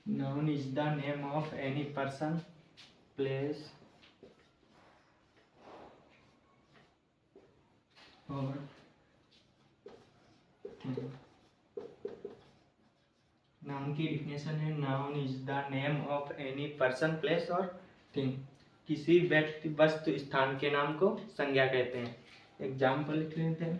Noun is the name of any person, place और thing. Noun की definition है, noun is the name of any person, place और thing. किसी व्यक्ति, वस्तु, स्थान के नाम को संज्ञा कहते हैं। एग्जाम्पल लिख लेते हैं।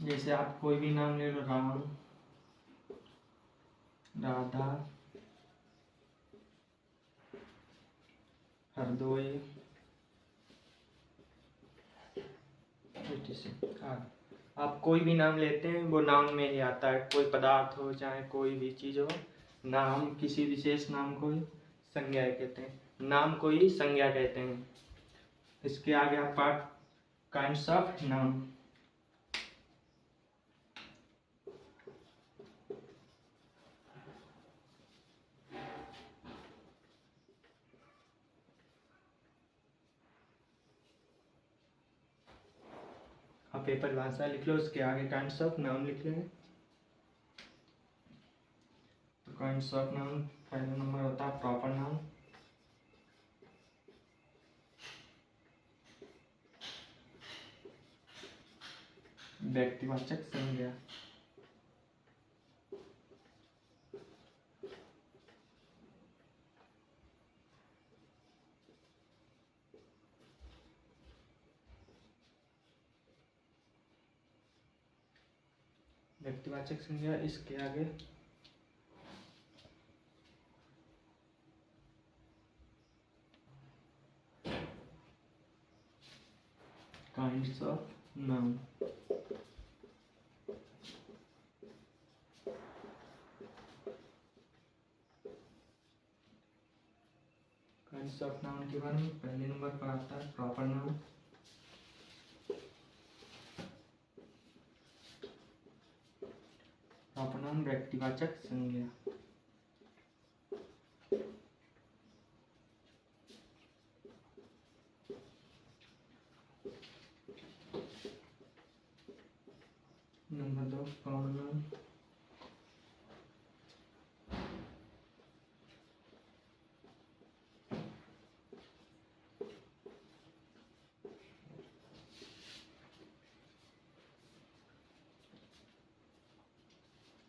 जैसे आप कोई भी नाम ले लो, राम, राधा, हरदोई, आप कोई भी नाम लेते हैं वो नाउन में ही आता है। कोई पदार्थ हो चाहे कोई भी चीज हो, नाम किसी विशेष नाम को ही संज्ञा कहते हैं। नाम को ही संज्ञा कहते हैं। इसके आगे आप पार्ट काइंड्स ऑफ नाउन। आप पेपर भाषा लिख लो, उसके आगे काइंड्स ऑफ नाउन लिख लेंगे। तो काइंड्स ऑफ नाउन पहला नंबर होता है प्रॉपर नाउन। व्यक्तिवाचक संज्ञा। व्यक्तिवाचक संज्ञा। इसके आगे kinds of noun. Kinds of noun के बारे में पहले नंबर पर आता है प्रॉपर नाउन। प्रॉपर नाउन व्यक्तिवाचक संज्ञा। Number 2 common noun.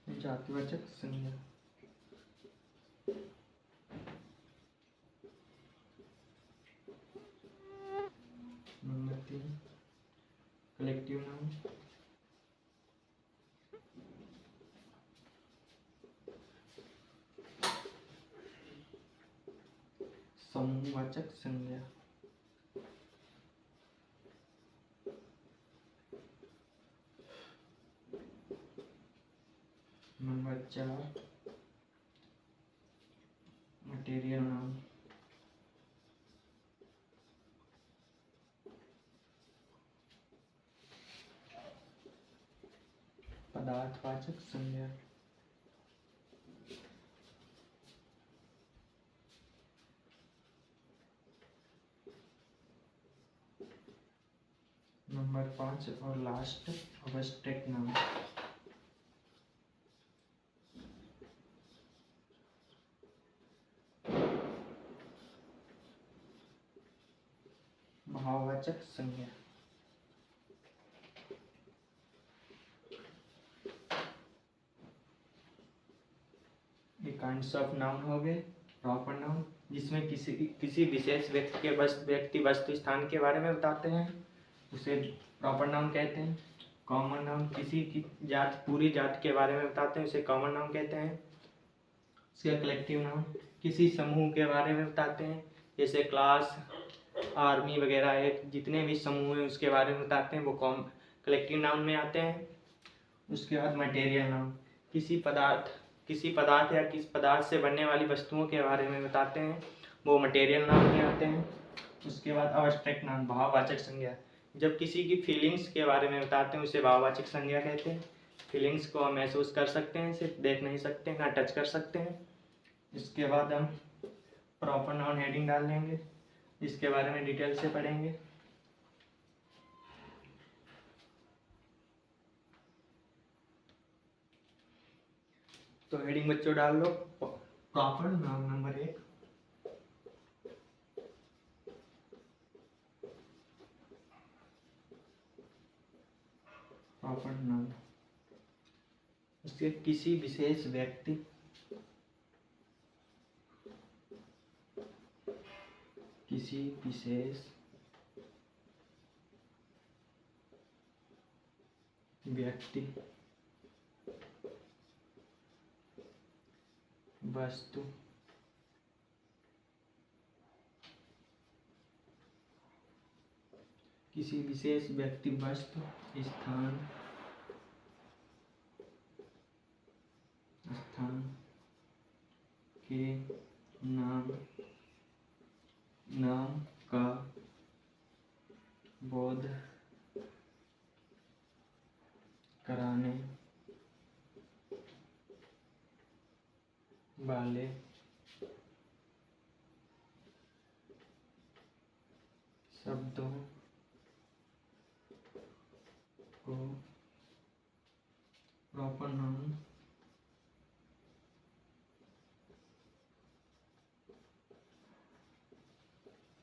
जातिवाचक संज्ञा। Number 3 collective noun. समूहवाचक संज्ञा। Number 4 material noun. पदार्थवाचक संज्ञा। नंबर 5 और लास्ट अब्स्ट्रैक्ट नाउन। भाववाचक संज्ञा। ये काइंड्स ऑफ नाउन हो गए। प्रॉपर नाउन जिसमें किसी विशेष व्यक्ति के व्यक्ति वस्तु स्थान के बारे में बताते हैं, उसे प्रॉपर नाउन कहते हैं। कॉमन नाउन किसी की जात, पूरी जात के बारे में बताते हैं, उसे कॉमन नाउन कहते हैं। इसका कलेक्टिव नाउन किसी समूह के बारे में बताते हैं, जैसे क्लास, आर्मी वगैरह है, जितने भी समूह हैं उसके बारे में बताते हैं, वो कलेक्टिव नाउन में आते हैं। उसके बाद मटेरियल नाउन किसी पदार्थ या किस पदार्थ से बनने वाली वस्तुओं के बारे में बताते हैं, वो मटेरियल नाउन में आते हैं। उसके बाद अब्स्ट्रैक्ट नाउन भाववाचक संज्ञा। जब किसी की फीलिंग्स के बारे में बताते हैं उसे भाववाचक संज्ञा कहते हैं। फीलिंग्स को हम महसूस कर सकते हैं, सिर्फ देख नहीं सकते, ना टच कर सकते हैं। इसके बाद हम प्रॉपर नाउन हेडिंग डाल लेंगे, इसके बारे में डिटेल से पढ़ेंगे। तो हेडिंग बच्चों डाल लो proper noun number 1। Proper noun, उसके किसी विशेष व्यक्ति वस्तु किसी विशेष व्यक्ति वस्तु स्थान के नाम का बोध कराने वाले शब्दों को प्रॉपर नाउन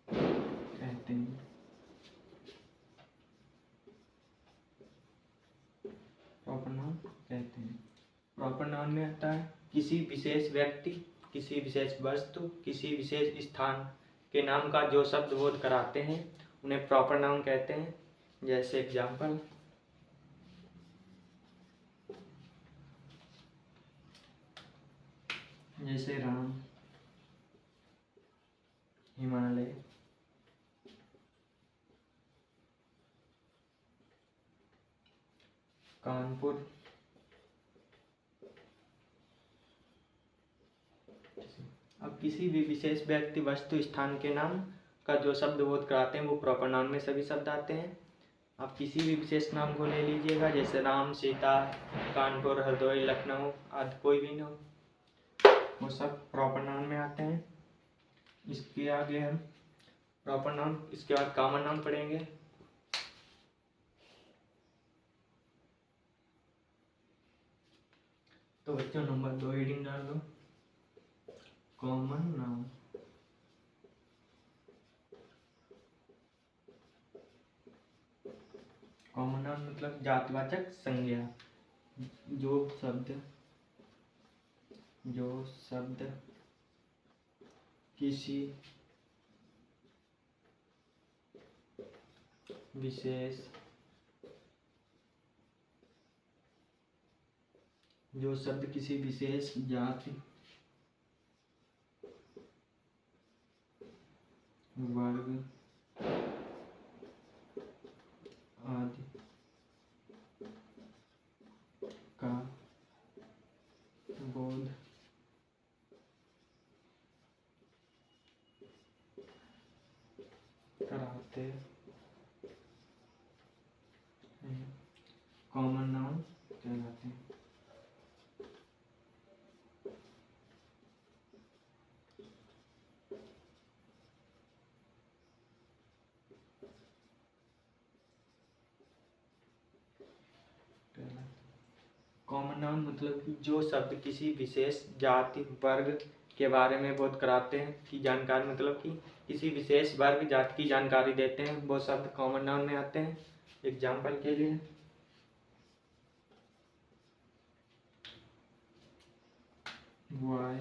कहते हैं। प्रॉपर नाउन कहते हैं। प्रॉपर नाउन में आता है किसी विशेष व्यक्ति, किसी विशेष वस्तु, किसी विशेष स्थान के नाम का जो शब्द बोध कराते हैं उन्हें प्रॉपर नाउन कहते हैं। जैसे एग्जाम्पल, जैसे राम, हिमालय, कानपुर, अब किसी भी विशेष व्यक्ति वस्तु स्थान के नाम का जो शब्द बोध कराते हैं वो प्रॉपर नाउन में सभी शब्द आते हैं। आप किसी भी विशेष नाम को ले लीजिएगा, जैसे राम, सीता, कानपुर, हरदोई, लखनऊ आदि कोई भी नाम, वो सब प्रॉपर नाउन में आते हैं। इसके आगे हम प्रॉपर नाउन, इसके बाद कॉमन नाउन पढ़ेंगे। तो बच्चों नंबर 2 हेडिंग डाल दो कॉमन नाउन। कॉमन नाउन मतलब जातवाचक संज्ञा, जो शब्द किसी विशेष जाति, वर्ग आदि का बोध कराते हैं कॉमन नाउन कहलाते हैं। कॉमन नाउन मतलब कि जो शब्द किसी विशेष जाति वर्ग के बारे में बोध कराते हैं की जानकारी, मतलब कि किसी विशेष वर्ग जाति की जानकारी देते हैं, वो शब्द कॉमन नाउन में आते हैं। एग्जाम्पल के लिए बॉय,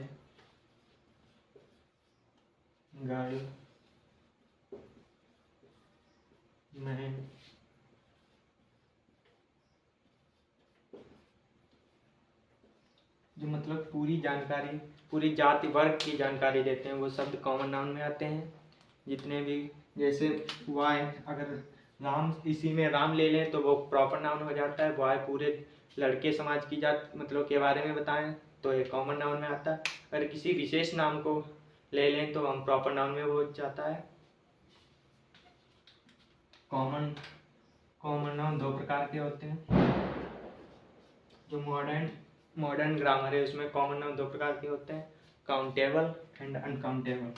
गर्ल, मैन, जो मतलब पूरी जानकारी, पूरी जाति वर्ग की जानकारी देते हैं, वो शब्द कॉमन नाउन में आते हैं। जितने भी, जैसे वाय, अगर राम, इसी में राम ले लें तो वो प्रॉपर नाउन हो जाता है। वाय पूरे लड़के समाज की जात मतलब के बारे में बताएं तो ये कॉमन नाउन में आता है। अगर किसी विशेष नाम को ले लें तो हम प्रॉपर नाउन में हो जाता है। कॉमन नाउन 2 प्रकार के होते हैं। जो मॉडर्न ग्रामर है उसमें कॉमन नाउन 2 प्रकार के होते हैं, countable and uncountable.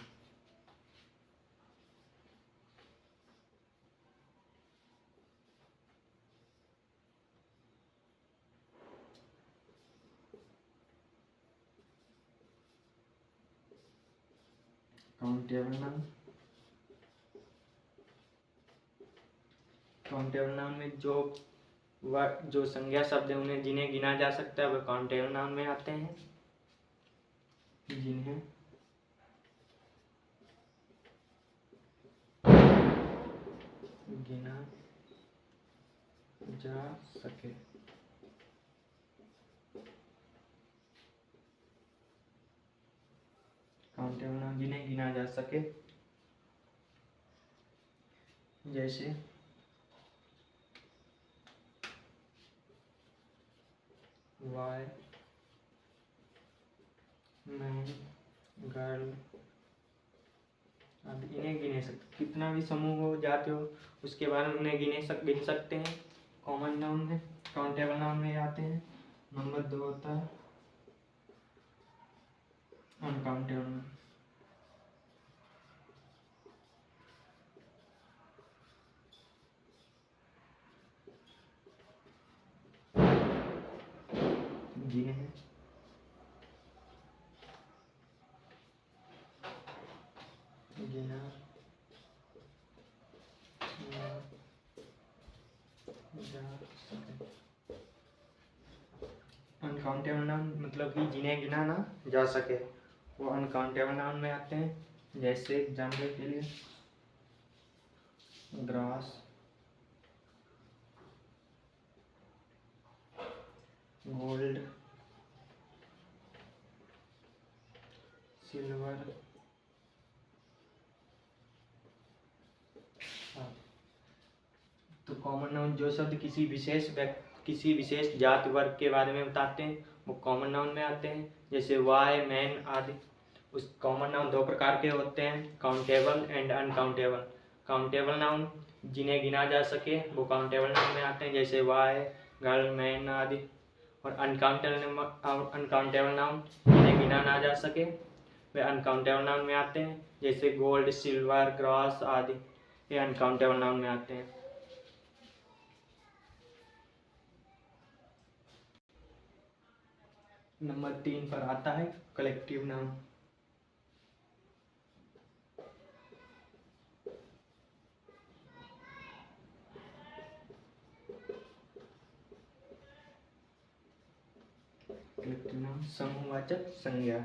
Countable noun. Countable noun में जो संज्ञा शब्द है उन्हें जिन्हें गिना जा सकता है वह काउंटेबल नाउन में आते हैं। जिन्हें गिना जा सके। काउंटेबल नाउन जिन्हें गिना जा सके, जैसे वाय, मैन, गर्ल आदि इन्हें गिने सकते। कितना भी समूह हो, जाते हो, उसके बाद उन्हें गिन सकते हैं। कॉमन नाउन में, काउंटेबल नाउन में आते हैं। नंबर 2 होता है अनकाउंटेबल नाउन। जिन्हें गिना जा सके। अनकाउंटेबल नाउन मतलब कि जिन्हें गिना ना जा सके, वो अनकाउंटेबल नाउन में आते हैं। जैसे एग्जाम्पल के लिए ग्रास, गोल्ड, सिल्वर, तो कॉमन नाउन जो शब्द किसी विशेष जाति वर्ग के बारे में बताते हैं वो कॉमन नाउन में आते हैं। जैसे वाय, मैन आदि। उस कॉमन नाउन 2 प्रकार के होते हैं, countable and uncountable. Countable noun जिन्हें गिना जा सके वो काउंटेबल नाउन में आते हैं, जैसे वाय, गर्ल, मैन आदि। और अनकाउंटेबल नाउन जिन्हें गिना ना जा सके वे अनकाउंटेबल नाउन में आते हैं, जैसे गोल्ड, सिल्वर, ग्रास आदि। ये अनकाउंटेबल नाउन में आते हैं। नंबर 3 पर आता है कलेक्टिव नाउन। कलेक्टिव नाउन समूहवाचक संज्ञा।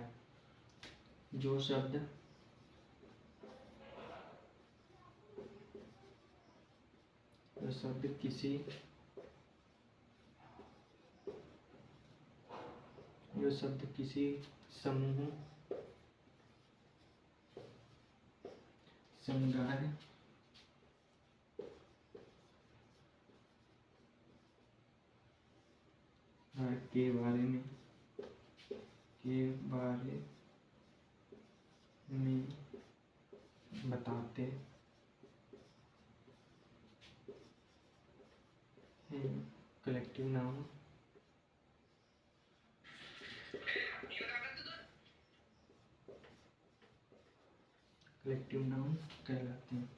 जो शब्द किसी समूह, समुदाय के बारे में बताते हैं कलेक्टिव नाउन कहलाते हैं।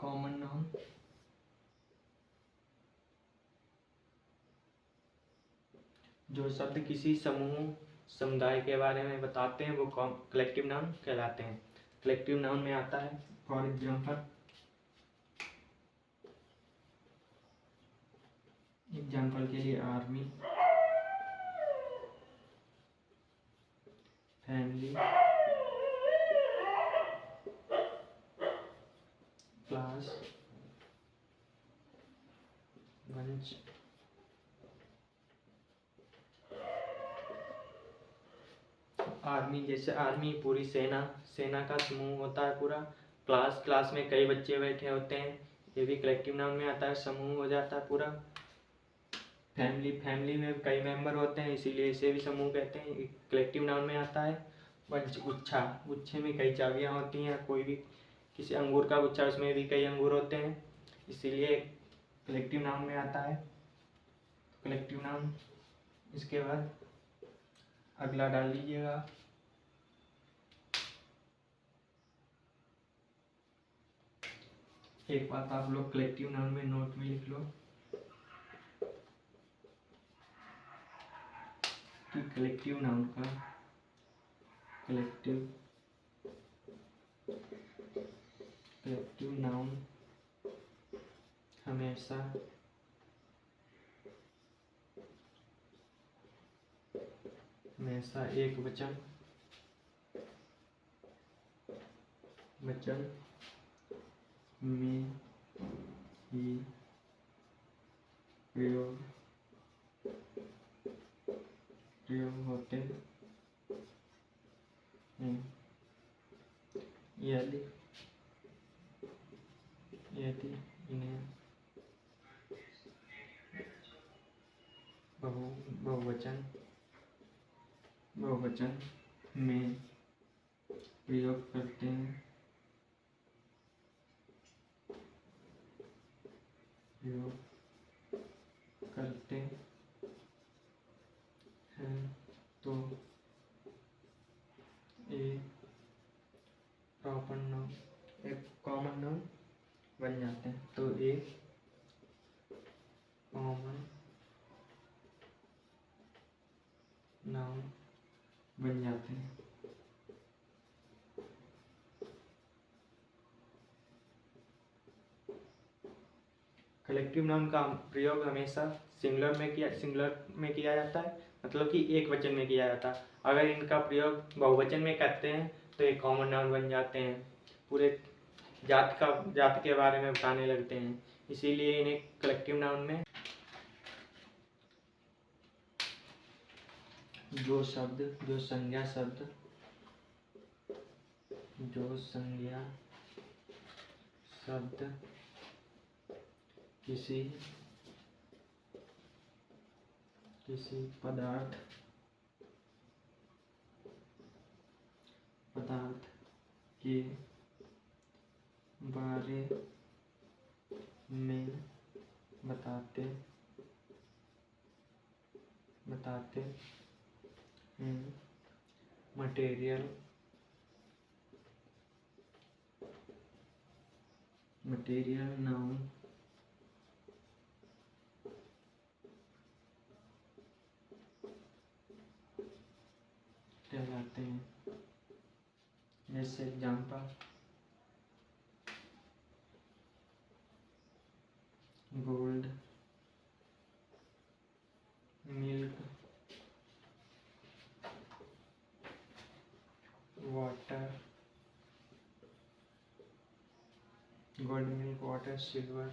कॉमन नाउन जो शब्द किसी समूह, समुदाय के बारे में बताते हैं वो कलेक्टिव नाउन कहलाते हैं। कलेक्टिव नाउन में आता है फॉर एग्जाम्पल के लिए army, family, class, bunch. Army, जैसे आर्मी पूरी सेना का समूह होता है पूरा। क्लास में कई बच्चे बैठे होते हैं, ये भी कलेक्टिव नाउन में आता है, समूह हो जाता है पूरा। फैमिली में कई मेंबर होते हैं इसीलिए इसे भी समूह कहते हैं, कलेक्टिव नाउन में आता है। बंच, गुच्छे में कई चाबियां होती हैं, कोई भी किसी अंगूर का गुच्छा उसमें भी कई अंगूर होते हैं, इसीलिए कलेक्टिव नाउन में आता है कलेक्टिव नाउन। इसके बाद अगला डाल लीजिएगा। एक बात आप लोग कलेक्टिव नाउन में नोट में लिख लो, कि कलेक्टिव नाउन का कलेक्टिव नाउन हमेशा एक वचन में ही प्रयोग होते हैं। यदि इन्हें बहुवचन में प्रयोग करते हैं तो एक प्रॉपर नाउन एक कॉमन नाउन बन जाते हैं। तो एक कॉमन नाउन बन जाते हैं। कलेक्टिव नाउन का प्रयोग हमेशा सिंगुलर में किया जाता है, मतलब कि एक वचन में किया जाता है। अगर इनका प्रयोग बहुवचन में करते हैं तो एक कॉमन नाउन बन जाते हैं, पूरे जात के बारे में बताने लगते हैं, इसीलिए इन्हें कलेक्टिव नाउन में जो संज्ञा शब्द किसी पदार्थ के बारे में बताते हैं। मटेरियल नाउन कहलाते हैं। जैसे example gold, milk, water, silver,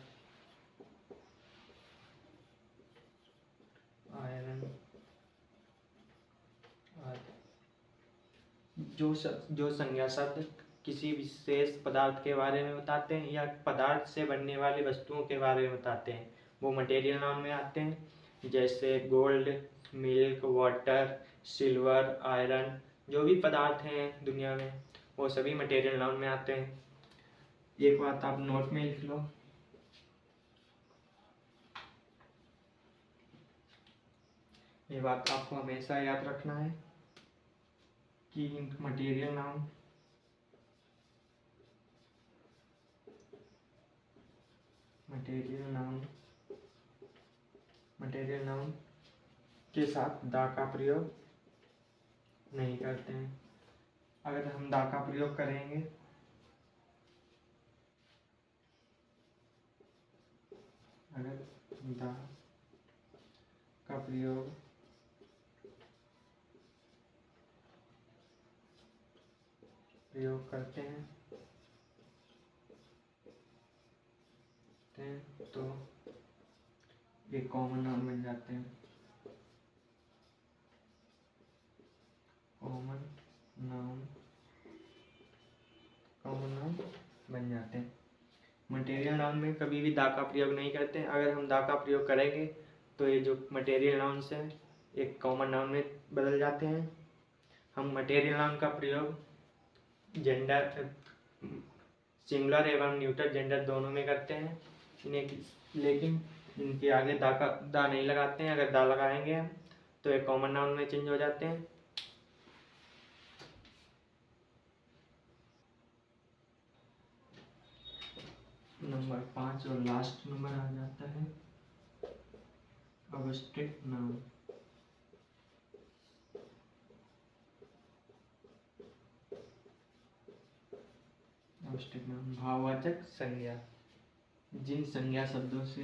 iron आदि। जो संज्ञा शब्द किसी विशेष पदार्थ के बारे में बताते हैं या पदार्थ से बनने वाली वस्तुओं के बारे में बताते हैं, वो मटेरियल नाउन में आते हैं। जैसे gold, milk, water, silver, iron, जो भी पदार्थ हैं दुनिया में वो सभी मटेरियल नाउन में आते हैं। एक बात आप नोट में लिख लो, ये बात आपको हमेशा याद रखना है कि मटेरियल नाउन के साथ दा का प्रयोग नहीं करते हैं। अगर हम दा का प्रयोग करेंगे दा का प्रयोग करते हैं तो ये कॉमन नाउन बन जाते हैं। कॉमन नाउन बन जाते हैं। मटेरियल नाउन में कभी भी दा का प्रयोग नहीं करते हैं। अगर हम दा का प्रयोग करेंगे तो ये जो मटेरियल नाउन्स हैं एक कॉमन नाउन में बदल जाते हैं। हम मटेरियल नाउन का प्रयोग जेंडर सिंगुलर एवं न्यूट्रल जेंडर दोनों में करते हैं, लेकिन इनके आगे दा नहीं लगाते हैं। अगर दा लगाएंगे तो एक कॉमन नाउन में चेंज हो जाते हैं। नंबर 5 और लास्ट नंबर आ जाता है अब्स्ट्रैक्ट नाउन। आवश्यक नाउन भाववाचक संज्ञा, जिन संज्ञा शब्दों से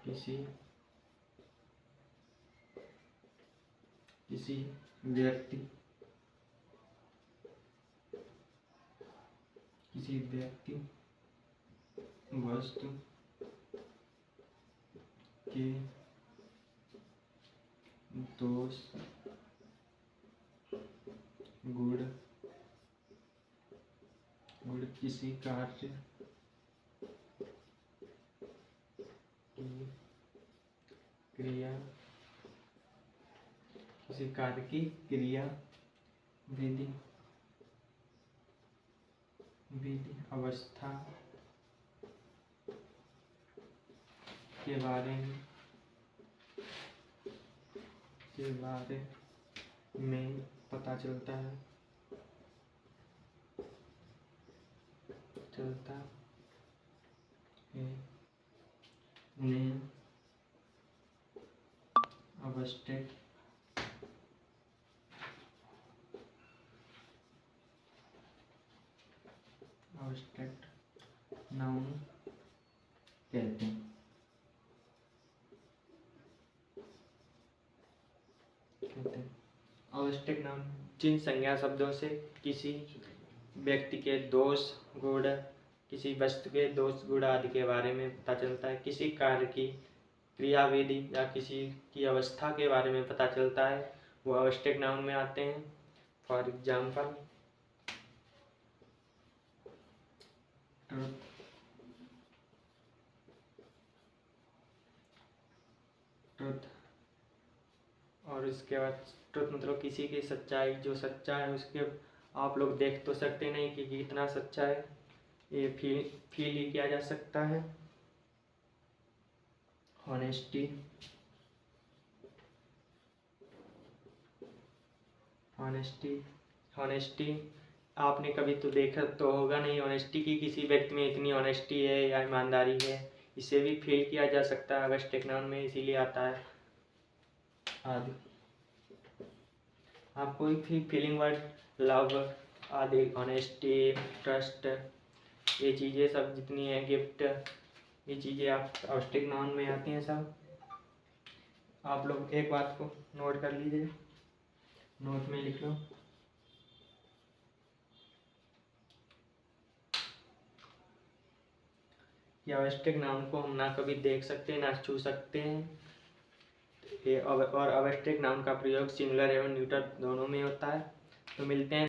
किसी व्यक्ति वस्तु के दोष गुण किसी कार्य की क्रिया विधि अवस्था के बारे में पता चलता है उन्हें आवश्यक नाउन कहते हैं। आवश्यक नाउन जिन संज्ञा शब्दों से किसी व्यक्ति के दोष गुण, किसी वस्तु के दोष गुण आदि के बारे में पता चलता है, किसी कार्य की क्रियाविधि या किसी की अवस्था के बारे में पता चलता है, वो आवश्यक नाउन में आते हैं। फॉर एग्जाम्पल ट्रुथ, और इसके बाद ट्रुथ मतलब किसी की सच्चाई, जो सच्चा है उसके आप लोग देख तो सकते नहीं कि कितना सच्चा है, ये फील ही किया जा सकता है। ऑनेस्टी आपने कभी तो देखा तो होगा नहीं, ऑनेस्टी की किसी व्यक्ति में इतनी ऑनेस्टी है या ईमानदारी है, इसे भी फील किया जा सकता है आवश्यक नाउन में, इसीलिए आता है आदि। आप कोई भी फीलिंग वर्ड, लव आदि, ऑनेस्टी, ट्रस्ट, ये चीज़ें सब जितनी हैं, गिफ्ट, ये चीज़ें आप आवश्यक नाउन में आती हैं सब। आप लोग एक बात को नोट कर लीजिए, नोट में लिख लो कि आवश्यक नाउन को हम ना कभी देख सकते हैं ना छू सकते हैं, और आवश्यक नाउन का प्रयोग सिंगुलर एवं न्यूट्रल दोनों में होता है। तो मिलते हैं